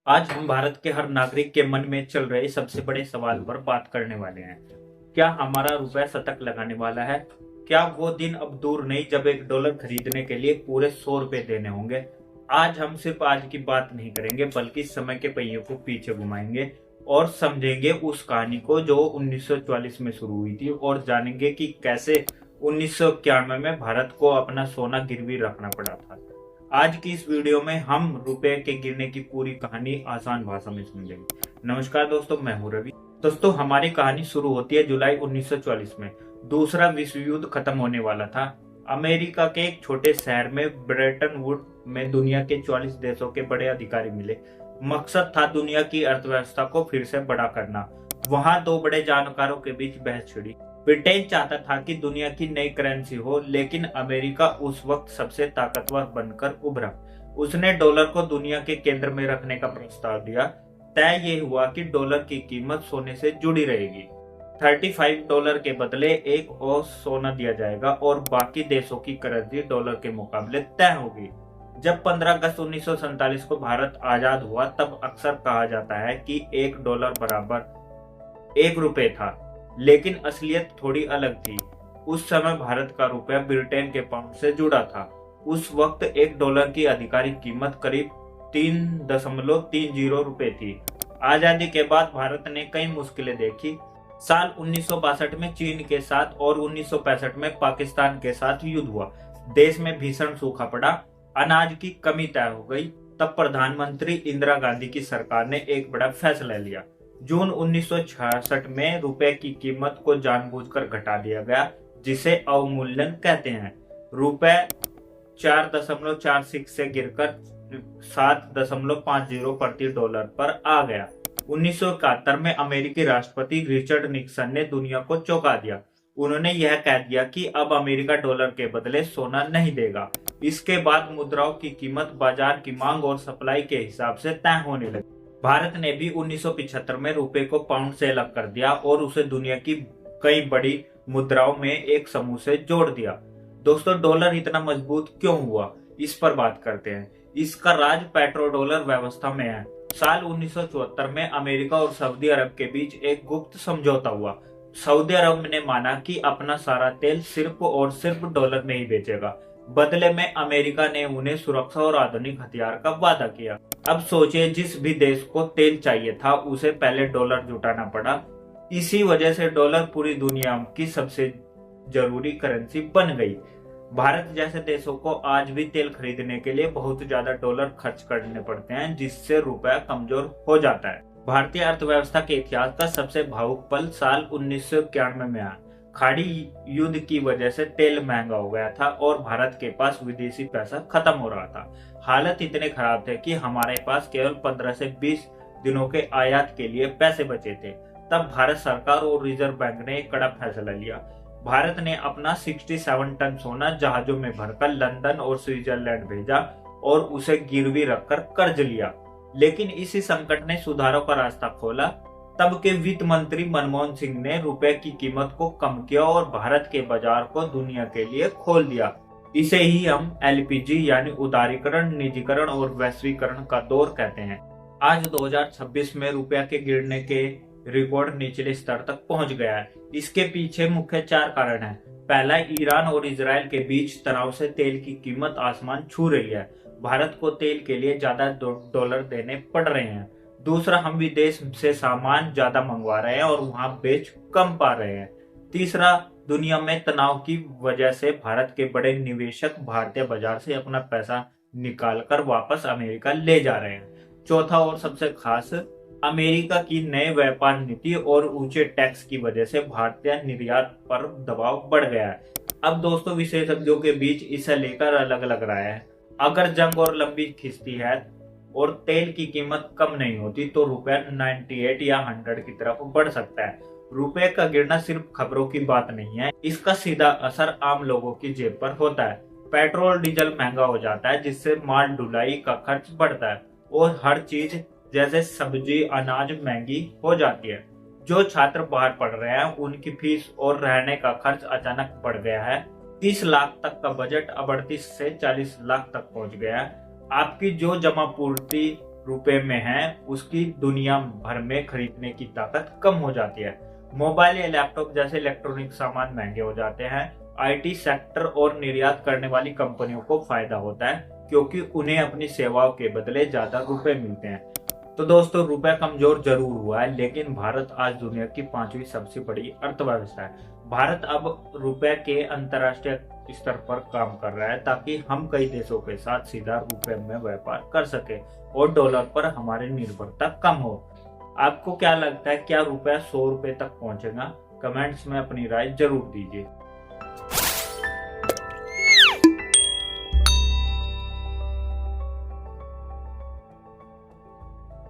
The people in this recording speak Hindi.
आज हम भारत के हर नागरिक के मन में चल रहे सबसे बड़े सवाल पर बात करने वाले हैं। क्या हमारा रुपया शतक लगाने वाला है? क्या वो दिन अब दूर नहीं जब $1 खरीदने के लिए पूरे 100 रुपए देने होंगे? आज हम सिर्फ आज की बात नहीं करेंगे बल्कि समय के पहियों को पीछे घुमाएंगे और समझेंगे उस कहानी को जो 1944 में शुरू हुई थी और जानेंगे कि कैसे 1991 में भारत को अपना सोना गिरवी रखना पड़ा था। आज की इस वीडियो में हम रुपए के गिरने की पूरी कहानी आसान भाषा में समझेंगे। नमस्कार दोस्तों, मैं हूं रवि। दोस्तों, हमारी कहानी शुरू होती है जुलाई 1944 में। दूसरा विश्व युद्ध खत्म होने वाला था। अमेरिका के एक छोटे शहर में ब्रेटन वुड में दुनिया के 44 देशों के बड़े अधिकारी मिले। मकसद था दुनिया की अर्थव्यवस्था को फिर से बड़ा करना। वहां दो बड़े जानकारों के बीच बहस छिड़ी। ब्रिटेन चाहता था कि दुनिया की नई करेंसी हो, लेकिन अमेरिका उस वक्त सबसे ताकतवर बनकर उभरा। उसने डॉलर को दुनिया के केंद्र में रखने का प्रस्ताव दिया। तय ये हुआ कि डॉलर की कीमत सोने से जुड़ी रहेगी। $35 के बदले एक और सोना दिया जाएगा और बाकी देशों की करेंसी डॉलर के मुकाबले तय होगी। जब 15 अगस्त 1947 को भारत आजाद हुआ, तब अक्सर कहा जाता है कि $1 बराबर 1 रुपए था, लेकिन असलियत थोड़ी अलग थी। उस समय भारत का रुपया ब्रिटेन के पाउंड से जुड़ा था। उस वक्त $1 की आधिकारिक कीमत करीब 3.30 रुपए थी। आजादी के बाद भारत ने कई मुश्किलें देखी। साल 1962 में चीन के साथ और 1965 में पाकिस्तान के साथ युद्ध हुआ। देश में भीषण सूखा पड़ा, अनाज की कमी तय हो गई। तब प्रधानमंत्री इंदिरा गांधी की सरकार ने एक बड़ा फैसला लिया। जून 1966 में रुपए की कीमत को जानबूझकर घटा दिया गया, जिसे अवमूल्यन कहते हैं। रुपए 4.46 से गिरकर 7.50 प्रति डॉलर पर आ गया। 1971 में अमेरिकी राष्ट्रपति रिचर्ड निक्सन ने दुनिया को चौंका दिया। उन्होंने यह कह दिया कि अब अमेरिका डॉलर के बदले सोना नहीं देगा। इसके बाद मुद्राओं की कीमत बाजार की मांग और सप्लाई के हिसाब से तय होने लगी। भारत ने भी 1975 में रुपए को पाउंड से अलग कर दिया और उसे दुनिया की कई बड़ी मुद्राओं में एक समूह से जोड़ दिया। दोस्तों, डॉलर इतना मजबूत क्यों हुआ, इस पर बात करते हैं। इसका राज पेट्रो डॉलर व्यवस्था में है। साल 1974 में अमेरिका और सऊदी अरब के बीच एक गुप्त समझौता हुआ। सऊदी अरब ने माना कि अपना सारा तेल सिर्फ और सिर्फ डॉलर में ही बेचेगा। बदले में अमेरिका ने उन्हें सुरक्षा और आधुनिक हथियार का वादा किया। अब सोचिए, जिस भी देश को तेल चाहिए था उसे पहले डॉलर जुटाना पड़ा। इसी वजह से डॉलर पूरी दुनिया की सबसे जरूरी करेंसी बन गई। भारत जैसे देशों को आज भी तेल खरीदने के लिए बहुत ज्यादा डॉलर खर्च करने पड़ते हैं, जिससे रुपया कमजोर हो जाता है। भारतीय अर्थव्यवस्था के इतिहास का सबसे भावुक पल साल 1991 में आया। खाड़ी युद्ध की वजह से तेल महंगा हो गया था और भारत के पास विदेशी पैसा खत्म हो रहा था। हालत इतने खराब थे कि हमारे पास केवल 15 से 20 दिनों के आयात के लिए पैसे बचे थे। तब भारत सरकार और रिजर्व बैंक ने एक कड़ा फैसला लिया। भारत ने अपना 67 टन सोना जहाजों में भरकर लंदन और स्विट्जरलैंड भेजा और उसे गिरवी रखकर कर्ज लिया। लेकिन इसी संकट ने सुधारों का रास्ता खोला। तब के वित्त मंत्री मनमोहन सिंह ने रुपए की कीमत को कम किया और भारत के बाजार को दुनिया के लिए खोल दिया। इसे ही हम एलपीजी यानी उदारीकरण, निजीकरण और वैश्वीकरण का दौर कहते हैं। आज 2026 में रुपया के गिरने के रिकॉर्ड निचले स्तर तक पहुंच गया है। इसके पीछे मुख्य 4 कारण हैं। पहला, ईरान और इजराइल के बीच तनाव से तेल की कीमत आसमान छू रही है। भारत को तेल के लिए ज्यादा डॉलर देने पड़ रहे हैं। दूसरा, हम विदेश से सामान ज्यादा मंगवा रहे हैं और वहां बेच कम पा रहे हैं। तीसरा, दुनिया में तनाव की वजह से भारत के बड़े निवेशक भारतीय बाजार से अपना पैसा निकालकर वापस अमेरिका ले जा रहे हैं। चौथा और सबसे खास, अमेरिका की नई व्यापार नीति और ऊंचे टैक्स की वजह से भारतीय निर्यात पर दबाव बढ़ गया है। अब दोस्तों, विशेषज्ञों के बीच इसे लेकर अलग अलग राय है। अगर जंग और लंबी खिंचती है और तेल की कीमत कम नहीं होती तो रुपया 98 या 100 की तरफ बढ़ सकता है। रुपए का गिरना सिर्फ खबरों की बात नहीं है, इसका सीधा असर आम लोगों की जेब पर होता है। पेट्रोल डीजल महंगा हो जाता है, जिससे माल ढुलाई का खर्च बढ़ता है और हर चीज जैसे सब्जी अनाज महंगी हो जाती है। जो छात्र बाहर पढ़ रहे हैं उनकी फीस और रहने का खर्च अचानक बढ़ गया है। 30 लाख तक का बजट अब 38 से 40 लाख तक पहुंच गया है। आपकी जो जमा पूर्ति रुपए में है उसकी दुनिया भर में खरीदने की ताकत कम हो जाती है। मोबाइल या लैपटॉप जैसे इलेक्ट्रॉनिक सामान महंगे हो जाते हैं। आईटी सेक्टर और निर्यात करने वाली कंपनियों को फायदा होता है क्योंकि उन्हें अपनी सेवाओं के बदले ज्यादा रुपए मिलते हैं। तो दोस्तों, रुपया कमजोर जरूर हुआ है, लेकिन भारत आज दुनिया की 5वीं सबसे बड़ी अर्थव्यवस्था है। भारत अब रुपए के अंतर्राष्ट्रीय स्तर पर काम कर रहा है ताकि हम कई देशों के साथ सीधा रुपए में व्यापार कर सके और डॉलर पर हमारी निर्भरता कम हो। आपको क्या लगता है, क्या रुपया 100 रुपए तक पहुंचेगा? कमेंट्स में अपनी राय जरूर दीजिए।